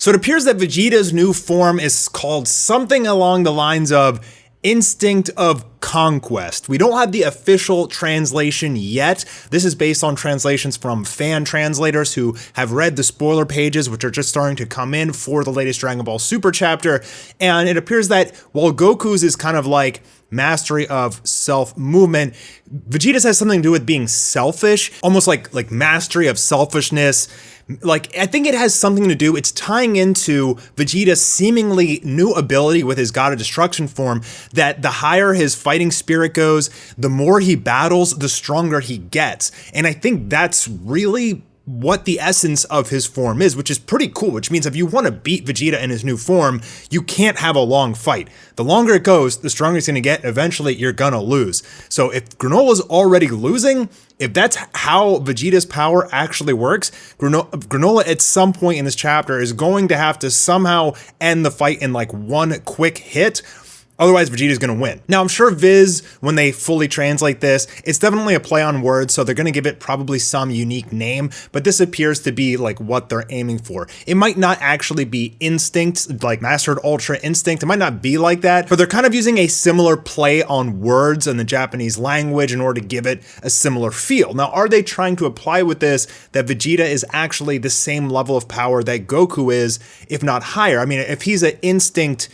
So it appears that Vegeta's new form is called something along the lines of Instinct of Conquest. We don't have the official translation yet. This is based on translations from fan translators who have read the spoiler pages, which are just starting to come in for the latest Dragon Ball Super chapter. And it appears that while Goku's is kind of like mastery of self-movement, Vegeta's has something to do with being selfish, almost like mastery of selfishness. Like, I think it has something to do, it's tying into Vegeta's seemingly new ability with his God of Destruction form, that the higher his fighting spirit goes, the more he battles, the stronger he gets. And I think that's really what the essence of his form is, which is pretty cool, which means if you want to beat Vegeta in his new form, you can't have a long fight. The longer it goes, the stronger it's going to get. Eventually, you're going to lose. So if Granola's already losing, if that's how Vegeta's power actually works, Granolah at some point in this chapter is going to have to somehow end the fight in like one quick hit. Otherwise, Vegeta's going to win. Now, I'm sure Viz, when they fully translate this, it's definitely a play on words, so they're going to give it probably some unique name, but this appears to be like what they're aiming for. It might not actually be Instinct, like Mastered Ultra Instinct. It might not be like that, but they're kind of using a similar play on words in the Japanese language in order to give it a similar feel. Now, are they trying to apply with this that Vegeta is actually the same level of power that Goku is, if not higher? I mean, if he's an Instinct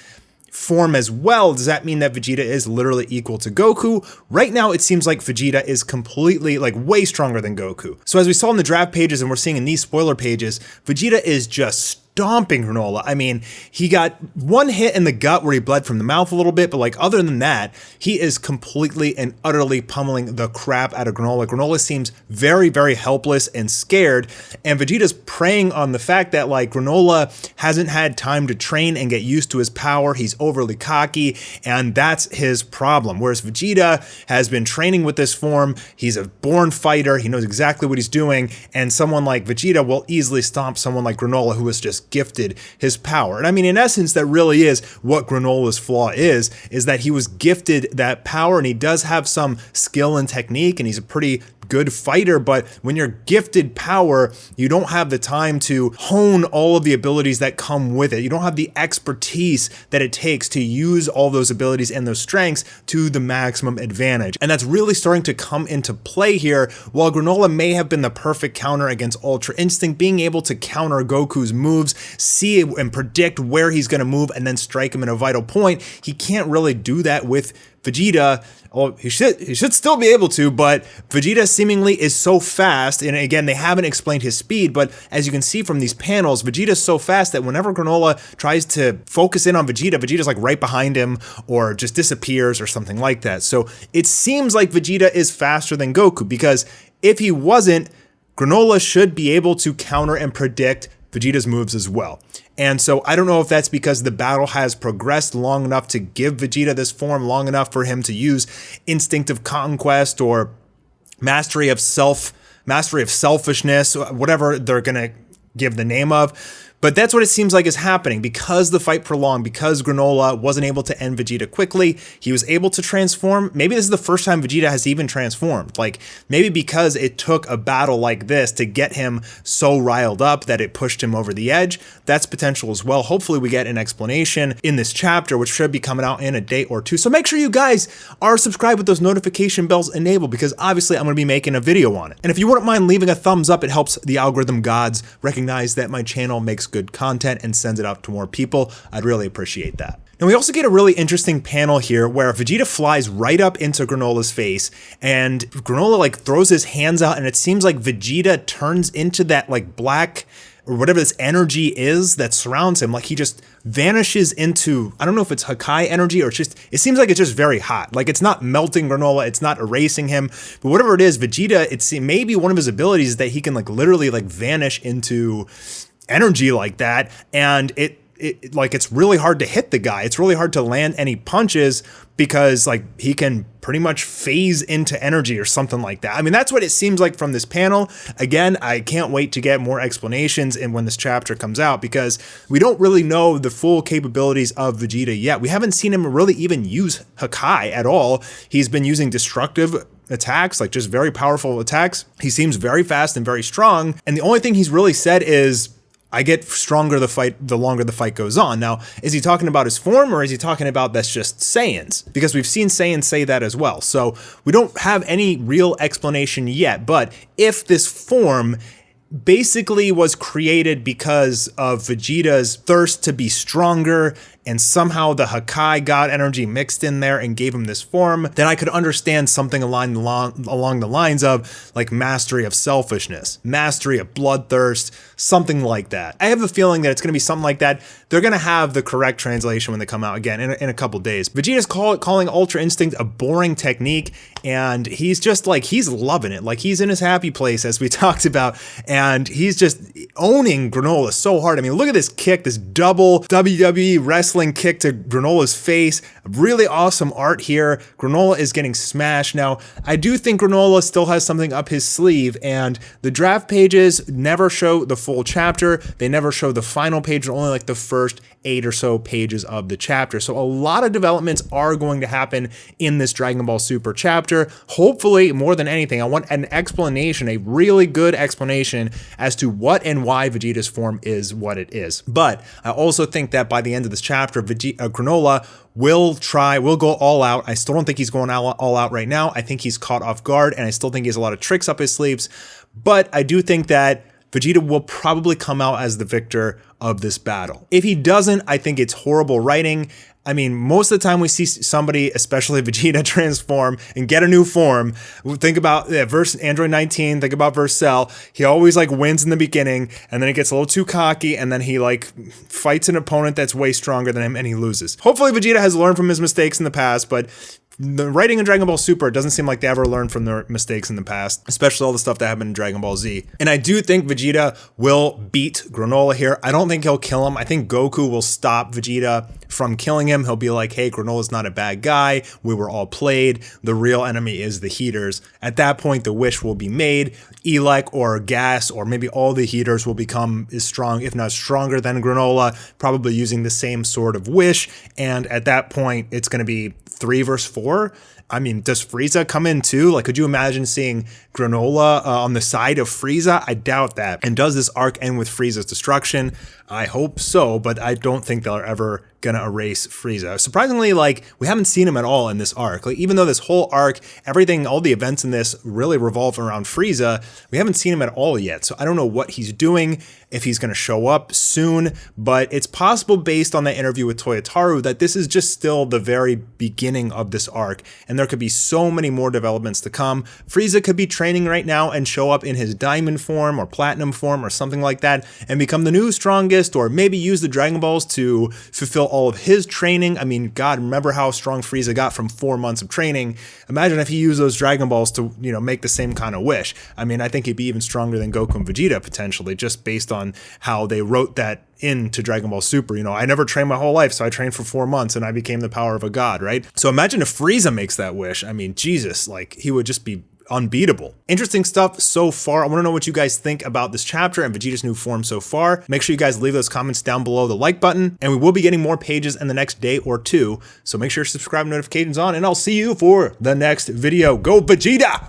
form as well, does that mean that Vegeta is literally equal to Goku? Right now, it seems like Vegeta is completely, like, way stronger than Goku. So as we saw in the draft pages and we're seeing in these spoiler pages, Vegeta is just stomping Granolah. I mean, he got one hit in the gut where he bled from the mouth a little bit, but like other than that, he is completely and utterly pummeling the crap out of Granolah. Granolah seems very, very helpless and scared, and Vegeta's preying on the fact that like Granolah hasn't had time to train and get used to his power. He's overly cocky, and that's his problem. Whereas Vegeta has been training with this form, he's a born fighter, he knows exactly what he's doing, and someone like Vegeta will easily stomp someone like Granolah who is just gifted his power. And I mean, in essence, that really is what Granolah's flaw is that he was gifted that power, and he does have some skill and technique, and he's a pretty good fighter, but when you're gifted power, you don't have the time to hone all of the abilities that come with it. You don't have the expertise that it takes to use all those abilities and those strengths to the maximum advantage. And that's really starting to come into play here. While Granolah may have been the perfect counter against Ultra Instinct, being able to counter Goku's moves, see and predict where he's going to move, and then strike him in a vital point, he can't really do that with Vegeta. Well, he should still be able to, but Vegeta seemingly is so fast, and again, they haven't explained his speed, but as you can see from these panels, Vegeta's so fast that whenever Granolah tries to focus in on Vegeta, Vegeta's like right behind him or just disappears or something like that. So it seems like Vegeta is faster than Goku, because if he wasn't, Granolah should be able to counter and predict Vegeta's moves as well. And so I don't know if that's because the battle has progressed long enough to give Vegeta this form, long enough for him to use Instinctive Conquest or Mastery of Selfishness, whatever they're going to give the name of. But that's what it seems like is happening. Because the fight prolonged, because Granolah wasn't able to end Vegeta quickly, he was able to transform. Maybe this is the first time Vegeta has even transformed. Like, maybe because it took a battle like this to get him so riled up that it pushed him over the edge. That's potential as well. Hopefully we get an explanation in this chapter, which should be coming out in a day or two. So make sure you guys are subscribed with those notification bells enabled, because obviously I'm going to be making a video on it. And if you wouldn't mind leaving a thumbs up, it helps the algorithm gods recognize that my channel makes good content and sends it out to more people. I'd really appreciate that. And we also get a really interesting panel here where Vegeta flies right up into Granolah's face, and Granolah like throws his hands out, and it seems like Vegeta turns into that like black or whatever this energy is that surrounds him. Like he just vanishes into, I don't know if it's Hakai energy or it's just, it seems like it's just very hot. Like it's not melting Granolah, it's not erasing him, but whatever it is, Vegeta, it's maybe one of his abilities is that he can like literally like vanish into energy like that, and it like it's really hard to hit the guy. It's really hard to land any punches because like he can pretty much phase into energy or something like that. I mean, that's what it seems like from this panel. Again, I can't wait to get more explanations in when this chapter comes out, because we don't really know the full capabilities of Vegeta yet. We haven't seen him really even use Hakai at all. He's been using destructive attacks, like just very powerful attacks. He seems very fast and very strong, and the only thing he's really said is, I get stronger the longer the fight goes on. Now, is he talking about his form, or is he talking about that's just Saiyans? Because we've seen Saiyans say that as well. So we don't have any real explanation yet, but if this form basically was created because of Vegeta's thirst to be stronger, and somehow the Hakai God energy mixed in there and gave him this form, then I could understand something along the lines of like mastery of selfishness, mastery of bloodthirst, something like that. I have a feeling that it's going to be something like that. They're going to have the correct translation when they come out again in a couple days. Vegeta's calling Ultra Instinct a boring technique, and he's just like, he's loving it. Like, he's in his happy place, as we talked about, and he's just owning Granolah so hard. I mean, look at this kick, this double WWE wrestling kick to Granolah's face. Really awesome art here. Granolah is getting smashed. Now, I do think Granolah still has something up his sleeve, and the draft pages never show the full chapter. They never show the final page, only like the first 8 or so pages of the chapter. So a lot of developments are going to happen in this Dragon Ball Super chapter. Hopefully, more than anything, I want an explanation, a really good explanation as to what and why Vegeta's form is what it is. But I also think that by the end of this chapter, Granolah will go all out. I still don't think he's going all out right now. I think he's caught off guard, and I still think he has a lot of tricks up his sleeves. But I do think that Vegeta will probably come out as the victor of this battle. If he doesn't, I think it's horrible writing. I mean, most of the time we see somebody, especially Vegeta, transform and get a new form. Think about verse Android 19, think about verse Cell. He always like wins in the beginning, and then he gets a little too cocky, and then he like fights an opponent that's way stronger than him, and he loses. Hopefully Vegeta has learned from his mistakes in the past, but the writing in Dragon Ball Super doesn't seem like they ever learned from their mistakes in the past, especially all the stuff that happened in Dragon Ball Z. And I do think Vegeta will beat Granolah here. I don't think he'll kill him. I think Goku will stop Vegeta from killing him. He'll be like, hey, Granolah's not a bad guy. We were all played. The real enemy is the Heaters. At that point, the wish will be made. Elec or Gas or maybe all the Heaters will become as strong, if not stronger than Granolah, probably using the same sort of wish. And at that point, it's going to be 3 versus 4. I mean, does Frieza come in too? Like, could you imagine seeing Granolah on the side of Frieza? I doubt that. And does this arc end with Frieza's destruction? I hope so, but I don't think they're ever gonna erase Frieza. Surprisingly, like, we haven't seen him at all in this arc. Like, even though this whole arc, everything, all the events in this really revolve around Frieza, we haven't seen him at all yet. So I don't know what he's doing, if he's gonna show up soon, but it's possible based on that interview with Toyotaru that this is just still the very beginning of this arc, and there could be so many more developments to come. Frieza could be training right now and show up in his diamond form or platinum form or something like that and become the new strongest, or maybe use the Dragon Balls to fulfill all of his training. I mean, God, remember how strong Frieza got from 4 months of training. Imagine if he used those Dragon Balls to, you know, make the same kind of wish. I mean, I think he'd be even stronger than Goku and Vegeta potentially, just based on how they wrote that into Dragon Ball Super. You know, I never trained my whole life, so I trained for 4 months and I became the power of a god, right? So imagine if Frieza makes that wish. I mean, Jesus, like, he would just be unbeatable. Interesting stuff so far. I want to know what you guys think about this chapter and Vegeta's new form so far. Make sure you guys leave those comments down below the like button, and we will be getting more pages in the next day or two. So make sure to subscribe, notifications on, and I'll see you for the next video. Go Vegeta!